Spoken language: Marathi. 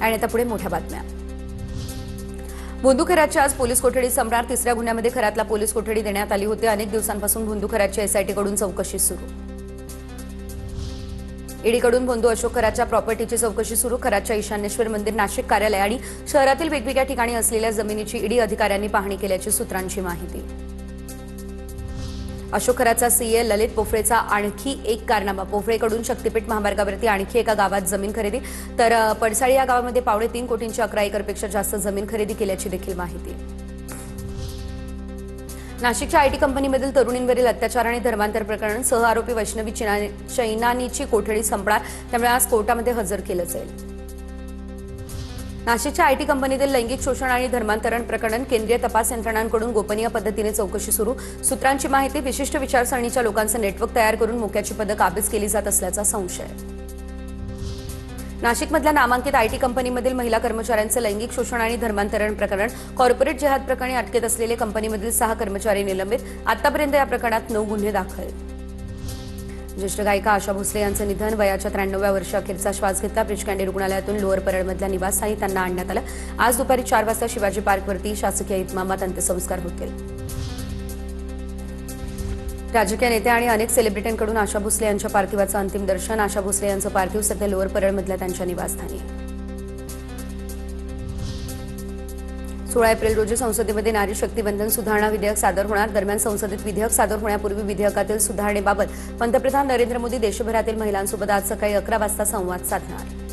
आणि आता पुढे मोठ्या बातम्या। भोंदूखराच्या आज पोलीस कोठडी संपणार। तिसऱ्या गुन्ह्यामध्ये खरातला पोलीस कोठडी देण्यात आली होती। अनेक दिवसांपासून भोंदूखराच्या एसआयटी कडून चौकशी सुरू। ईडीकडून भोंदू अशोक खराच्या प्रॉपर्टीची चौकशी सुरू। खराच्या ईशान्येश्वर मंदिर नाशिक कार्यालय आणि शहरातील वेगवेगळ्या ठिकाणी असलेल्या जमिनीची ईडी अधिकाऱ्यांनी पाहणी केल्याची सूत्रांची माहिती। अशोक खराचा सीए ललित पोफळेचा आणखी एक कारनामा। पोफळेकडून शक्तीपीठ महामार्गावरती आणखी एका गावात जमीन खरेदी, तर पडसाळी या गावामध्ये 3.25 कोटींची 11 एकरपेक्षा जास्त जमीन खरेदी केल्याची देखील माहिती। नाशिकच्या आयटी कंपनीमधील तरुणींवरील अत्याचार आणि धर्मांतर प्रकरण सह आरोपी वैष्णवी चैनानीची कोठडी संपणार, त्यामुळे आज कोर्टामध्ये हजर केलं जाईल। नाशिकच्या आयटी कंपनीतील लैंगिक शोषण आणि धर्मांतरण प्रकरण केंद्रीय तपास यंत्रणांकडून गोपनीय पद्धतीने चौकशी सुरू। सूत्रांची माहिती, विशिष्ट विचारसरणीच्या लोकांचं नेटवर्क तयार करून मोक्याची पदं काबीज केली जात असल्याचा संशय। नाशिकमधल्या नामांकित आयटी कंपनीमधील महिला कर्मचाऱ्यांचं लैंगिक शोषण आणि धर्मांतरण प्रकरण, कॉर्पोरेट जिहाद प्रकरणी अटकेत असलेले कंपनीमधील 6 कर्मचारी निलंबित। आतापर्यंत या प्रकरणात 9 गुन्हे दाखल। ज्येष्ठ गायिका आशा भोसले यांचं निधन। वयाच्या 93व्या वर्षी अखेरचा श्वास घेतला। ब्रिज कँडी रुग्णालयातून लोअर परळमधल्या निवासस्थानी त्यांना आणण्यात आलं। आज दुपारी 4 वाजता शिवाजी पार्कवरती शासकीय इतमामात अंत्यसंस्कार होतील। राजकीय नेते आणि अनेक सेलिब्रिटींकडून आशा भोसले यांच्या पार्थिवाचं अंतिम दर्शन। आशा भोसले यांचं पार्थिव सध्या लोअर परळमधल्या त्यांच्या निवासस्थानी। 16 एप्रिल रोजी संसदेमध्ये नारी शक्ती वंदन सुधारणा विधेयक सादर होणार। दरम्यान संसदेत विधेयक सादर होण्यापूर्वी विधेयकातील सुधारणेबाबत पंतप्रधान नरेंद्र मोदी देशभरातील महिलांसोबत आज सकाळी 11 वाजता संवाद साधणार।